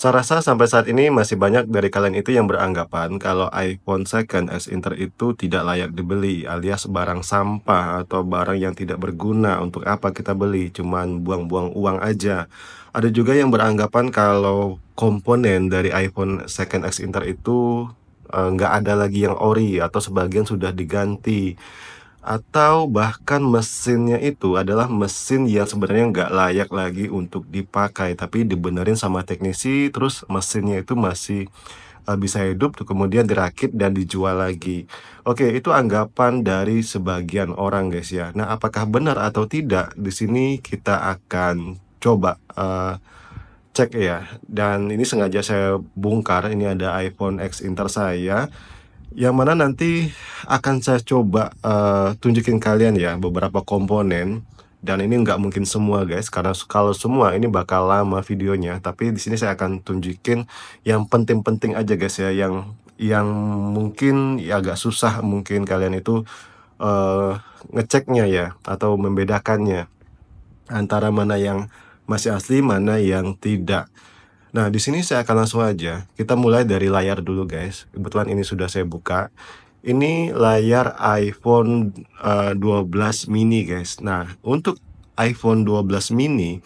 Saya rasa sampai saat ini masih banyak dari kalian itu yang beranggapan kalau iPhone second X Inter itu tidak layak dibeli, alias barang sampah atau barang yang tidak berguna. Untuk apa kita beli? Cuman buang-buang uang aja. Ada juga yang beranggapan kalau komponen dari iPhone second X Inter itu nggak ada lagi yang ori atau sebagian sudah diganti. Atau bahkan mesinnya itu adalah mesin yang sebenarnya nggak layak lagi untuk dipakai, tapi dibenerin sama teknisi, terus mesinnya itu masih, bisa hidup tuh kemudian dirakit dan dijual lagi. Oke, itu anggapan dari sebagian orang, guys, ya. Nah, apakah benar atau tidak, di sini kita akan coba, cek ya, dan ini sengaja saya bongkar, ini ada iPhone X Inter saya, yang mana nanti akan saya coba, tunjukin kalian ya beberapa komponen, dan ini nggak mungkin semua guys, karena kalau semua ini bakal lama videonya. Tapi di sini saya akan tunjukin yang penting-penting aja guys ya, yang mungkin ya agak susah mungkin kalian itu, ngeceknya ya, atau membedakannya, antara mana yang masih asli, mana yang tidak. Nah, di sini saya akan langsung aja, kita mulai dari layar dulu guys, kebetulan ini sudah saya buka. Ini layar iPhone, 12 mini guys. Nah, untuk iPhone 12 mini,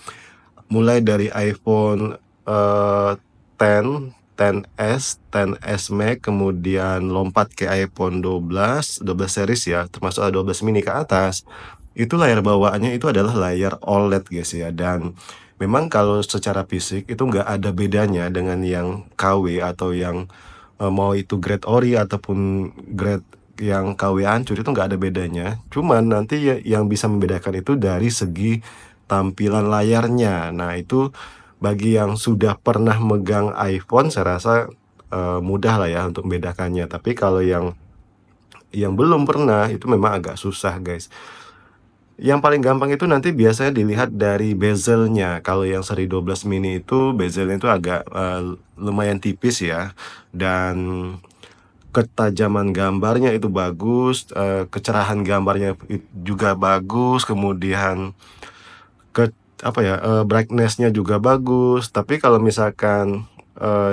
mulai dari iPhone, 10, 10s, 10s Max, kemudian lompat ke iPhone 12, 12 series ya, termasuk ada 12 mini ke atas, itu layar bawaannya itu adalah layar OLED guys ya, dan memang kalau secara fisik itu nggak ada bedanya dengan yang KW atau yang, mau itu grade ori ataupun grade yang KW hancur, itu nggak ada bedanya. Cuman nanti yang bisa membedakan itu dari segi tampilan layarnya. Nah, itu bagi yang sudah pernah megang iPhone saya rasa, mudah lah ya untuk membedakannya. Tapi kalau yang belum pernah itu memang agak susah, guys. Yang paling gampang itu nanti biasanya dilihat dari bezelnya. Kalau yang seri 12 mini itu bezelnya itu agak, lumayan tipis ya, dan ketajaman gambarnya itu bagus, kecerahan gambarnya juga bagus, kemudian ke apa ya, brightness-nya juga bagus. Tapi kalau misalkan,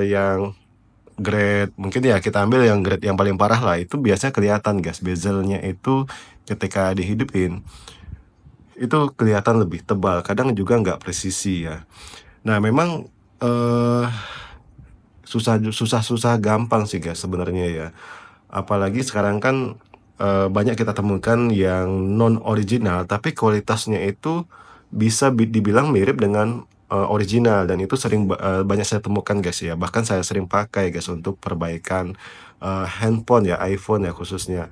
yang grade mungkin ya kita ambil yang grade yang paling parah lah, itu biasanya kelihatan guys, bezelnya itu ketika dihidupin, itu kelihatan lebih tebal, kadang juga nggak presisi ya. Nah memang, susah gampang sih guys sebenarnya ya. Apalagi sekarang kan, banyak kita temukan yang non original, tapi kualitasnya itu bisa dibilang mirip dengan, original, dan itu banyak saya temukan guys ya, bahkan saya sering pakai guys untuk perbaikan, handphone ya, iPhone ya khususnya.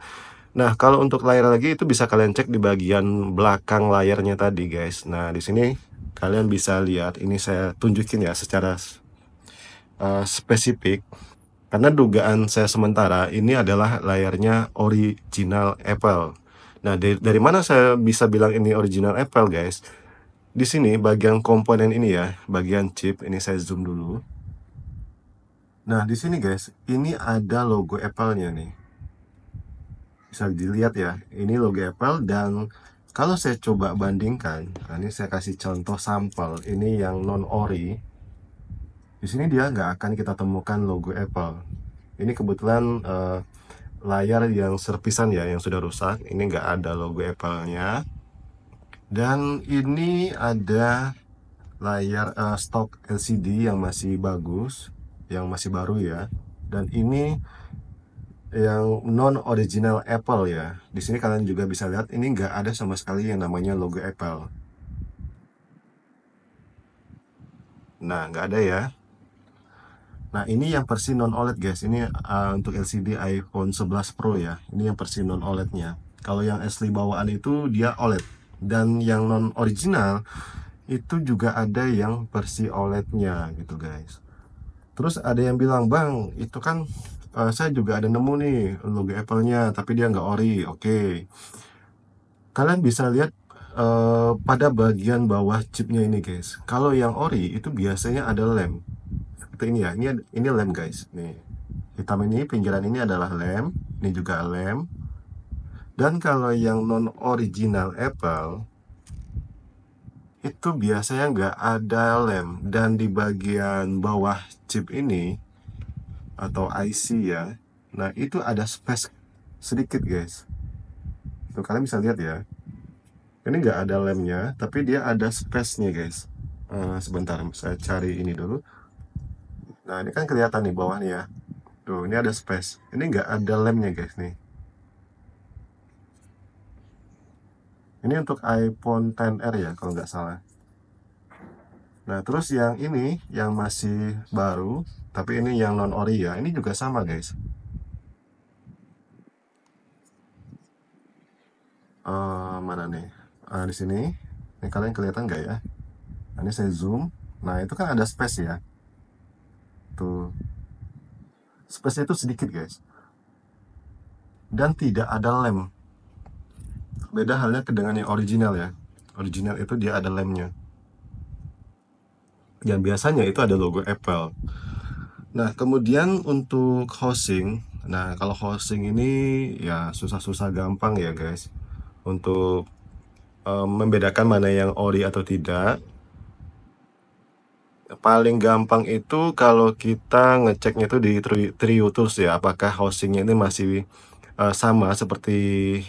Nah, kalau untuk layar lagi itu bisa kalian cek di bagian belakang layarnya tadi guys. Nah, di sini kalian bisa lihat, ini saya tunjukin ya secara, spesifik. Karena dugaan saya sementara ini adalah layarnya original Apple. Nah, dari mana saya bisa bilang ini original Apple, guys? Di sini bagian komponen ini ya, bagian chip, ini saya zoom dulu. Nah, di sini guys, ini ada logo Apple-nya nih. Bisa dilihat ya, ini logo Apple, dan kalau saya coba bandingkan, nah ini saya kasih contoh sampel, ini yang non ori. Di sini dia nggak akan kita temukan logo Apple. Ini kebetulan, layar yang servisan ya, yang sudah rusak, ini nggak ada logo Apple-nya. Dan ini ada layar, stok LCD yang masih bagus, yang masih baru ya. Dan ini yang non original Apple ya. Di sini kalian juga bisa lihat, ini nggak ada sama sekali yang namanya logo Apple. Nah, nggak ada ya. Nah, ini yang versi non OLED guys. Ini, untuk LCD iPhone 11 Pro ya. Ini yang versi non OLED-nya. Kalau yang asli bawaan itu dia OLED. Dan yang non original itu juga ada yang versi OLED-nya gitu guys. Terus ada yang bilang, "Bang, itu kan, saya juga ada nemu nih logo Apple-nya, tapi dia nggak ori." Oke. Kalian bisa lihat, pada bagian bawah chipnya ini guys. Kalau yang ori itu biasanya ada lem. Seperti ini ya. Ini lem guys. Nih. Hitam ini, pinggiran ini adalah lem. Ini juga lem. Dan kalau yang non original Apple itu biasanya nggak ada lem, dan di bagian bawah chip ini atau IC ya, nah itu ada space sedikit guys. Tuh kalian bisa lihat ya, ini nggak ada lemnya tapi dia ada space-nya guys. Sebentar saya cari ini dulu. Nah ini kan kelihatan nih bawah nih ya, tuh ini ada space, ini nggak ada lemnya guys nih. Ini untuk iPhone XR ya kalau nggak salah. Nah terus yang ini yang masih baru tapi ini yang non ori ya, ini juga sama guys. Mana nih? Di sini ini kalian kelihatan nggak ya? Nah, ini saya zoom. Nah itu kan ada space ya, tuh space itu sedikit guys, dan tidak ada lem. Beda halnya dengan yang original ya. Original itu dia ada lemnya, yang biasanya itu ada logo Apple. Nah kemudian untuk housing, nah kalau housing ini ya susah-susah gampang ya guys untuk membedakan mana yang ori atau tidak. Paling gampang itu kalau kita ngeceknya itu di TrueTools ya, apakah housingnya ini masih sama seperti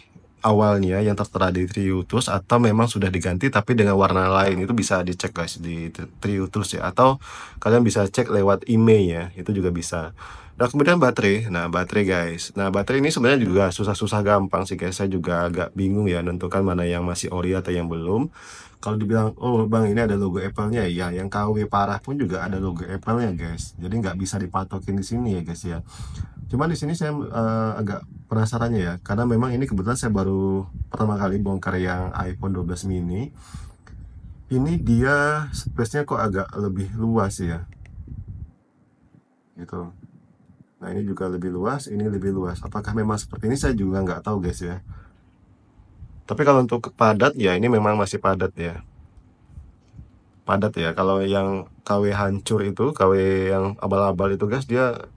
awalnya yang tertera di TrueTools atau memang sudah diganti tapi dengan warna lain. Itu bisa dicek guys di TrueTools ya, atau kalian bisa cek lewat email ya, itu juga bisa. Nah kemudian baterai, nah baterai guys, nah baterai ini sebenarnya juga susah-susah gampang sih guys, saya juga agak bingung ya menentukan mana yang masih ori atau yang belum. Kalau dibilang, oh bang ini ada logo Apple-nya ya, yang KW parah pun juga ada logo Apple-nya guys, jadi nggak bisa dipatokin di sini ya guys ya. Cuman di sini saya agak penasarannya ya, karena memang ini kebetulan saya baru pertama kali bongkar yang iPhone 12 mini. Ini dia space-nya kok agak lebih luas ya, gitu. Nah ini juga lebih luas, ini lebih luas. Apakah memang seperti ini saya juga nggak tahu guys ya. Tapi kalau untuk padat ya ini memang masih padat ya. Padat ya. Kalau yang KW hancur itu, KW yang abal-abal itu guys, dia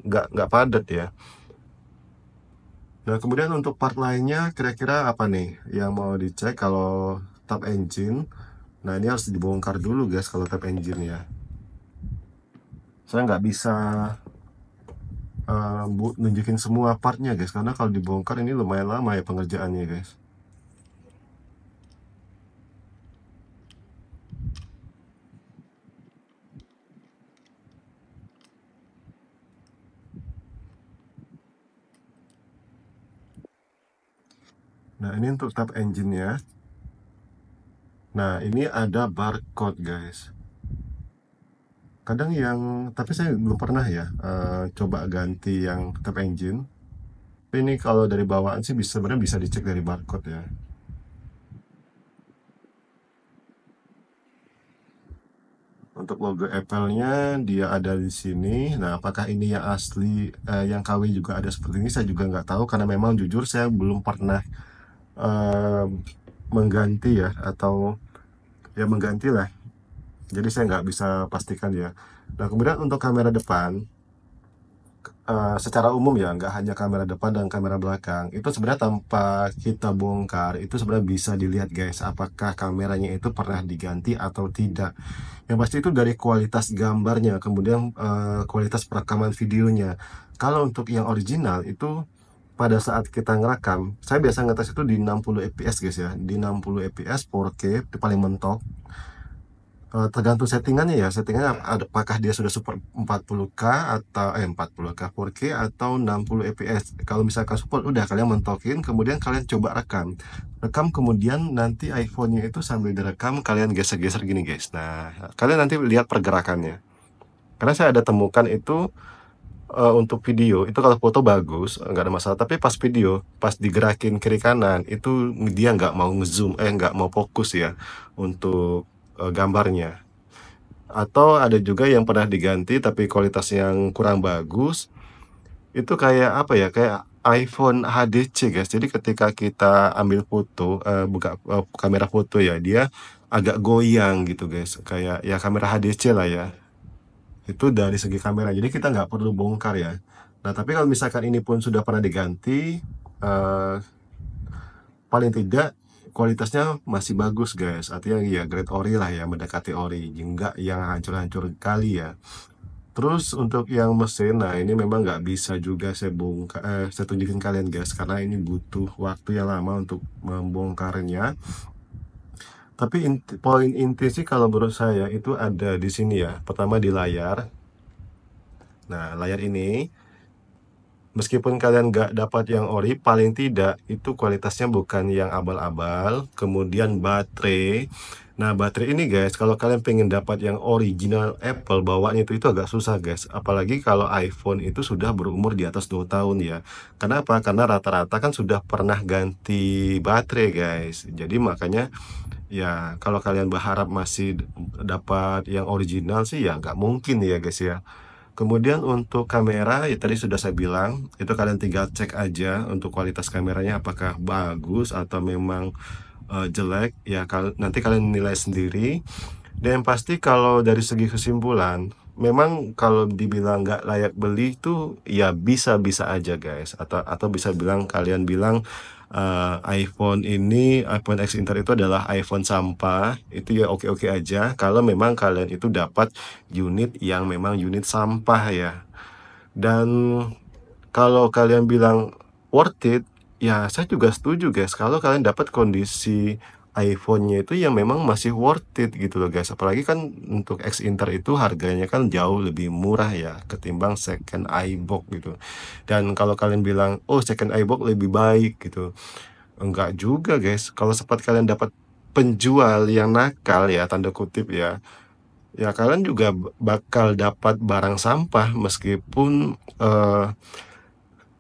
nggak padat ya. Nah kemudian untuk part lainnya kira-kira apa nih yang mau dicek kalau tap engine. Nah ini harus dibongkar dulu guys kalau tap engine ya. Saya nggak bisa nunjukin semua partnya guys, karena kalau dibongkar ini lumayan lama ya pengerjaannya guys. Nah ini untuk tap engine ya. Nah ini ada barcode guys. Kadang yang, tapi saya belum pernah ya coba ganti yang tap engine. Tapi ini kalau dari bawaan sih sebenarnya bisa dicek dari barcode ya. Untuk logo Apple-nya dia ada di sini. Nah, apakah ini yang asli, yang KW juga ada seperti ini? Saya juga nggak tahu karena memang jujur saya belum pernah eh, mengganti ya, atau ya mengganti lah. Jadi saya nggak bisa pastikan ya. Nah, kemudian untuk kamera depan, secara umum ya, nggak hanya kamera depan dan kamera belakang, itu sebenarnya tanpa kita bongkar, itu sebenarnya bisa dilihat guys, apakah kameranya itu pernah diganti atau tidak. Yang pasti itu dari kualitas gambarnya, kemudian kualitas perekaman videonya. Kalau untuk yang original itu pada saat kita ngerekam, saya biasa ngetes itu di 60 fps guys ya, di 60 fps 4K itu paling mentok. Tergantung settingannya ya, settingannya apakah dia sudah support 40K atau 40K 4K atau 60 fps. Kalau misalkan support, udah kalian mentokin, kemudian kalian coba rekam, kemudian nanti iPhone-nya itu sambil direkam kalian geser-geser gini guys. Nah kalian nanti lihat pergerakannya, karena saya ada temukan itu untuk video itu kalau foto bagus nggak ada masalah, tapi pas video, pas digerakin kiri kanan itu dia nggak mau ngezoom, nggak mau fokus ya untuk gambarnya. Atau ada juga yang pernah diganti tapi kualitas yang kurang bagus, itu kayak apa ya, kayak iPhone HDC guys. Jadi ketika kita ambil foto, buka kamera foto ya, dia agak goyang gitu guys, kayak ya kamera HDC lah ya. Itu dari segi kamera, jadi kita nggak perlu bongkar ya. Nah tapi kalau misalkan ini pun sudah pernah diganti, paling tidak kualitasnya masih bagus, guys, artinya ya grade ori lah ya, mendekati ori, enggak yang hancur-hancur kali ya. Terus untuk yang mesin, nah ini memang nggak bisa juga saya tunjukin kalian, guys, karena ini butuh waktu yang lama untuk membongkarnya. Tapi poin inti sih kalau menurut saya itu ada di sini ya. Pertama di layar. Nah, layar ini meskipun kalian nggak dapat yang ori, paling tidak itu kualitasnya bukan yang abal-abal. Kemudian baterai. Nah, baterai ini, guys, kalau kalian pengen dapat yang original Apple bawaannya itu agak susah, guys. Apalagi kalau iPhone itu sudah berumur di atas 2 tahun ya. Kenapa? Karena rata-rata kan sudah pernah ganti baterai, guys. Jadi makanya ya kalau kalian berharap masih dapat yang original sih ya nggak mungkin ya, guys, ya. Kemudian untuk kamera, ya tadi sudah saya bilang, itu kalian tinggal cek aja untuk kualitas kameranya apakah bagus atau memang, jelek, ya nanti kalian nilai sendiri. Dan yang pasti kalau dari segi kesimpulan, memang kalau dibilang nggak layak beli itu, ya bisa-bisa aja, guys, atau bisa bilang kalian bilang, iPhone X Inter itu adalah iPhone sampah, itu ya oke-oke aja, kalau memang kalian itu dapat unit yang memang unit sampah ya. Dan kalau kalian bilang worth it, ya saya juga setuju, guys, kalau kalian dapat kondisi iPhone-nya itu yang memang masih worth it gitu loh, guys. Apalagi kan untuk X Inter itu harganya kan jauh lebih murah ya ketimbang second iBook gitu. Dan kalau kalian bilang, "Oh, second iBook lebih baik," gitu. Enggak juga, guys. Kalau sempat kalian dapat penjual yang nakal ya, tanda kutip ya, ya kalian juga bakal dapat barang sampah meskipun,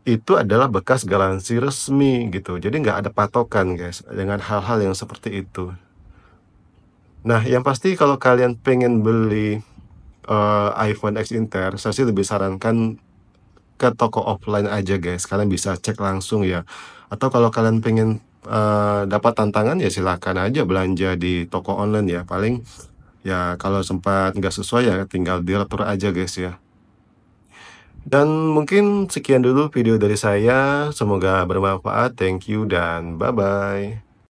itu adalah bekas garansi resmi gitu. Jadi nggak ada patokan, guys, dengan hal-hal yang seperti itu. Nah, yang pasti kalau kalian pengen beli, iPhone X Inter, saya sih lebih sarankan ke toko offline aja, guys. Kalian bisa cek langsung ya. Atau kalau kalian pengen, dapat tantangan ya silakan aja belanja di toko online ya. Paling ya kalau sempat nggak sesuai ya tinggal diatur aja, guys, ya. Dan mungkin sekian dulu video dari saya, semoga bermanfaat. Thank you dan bye-bye.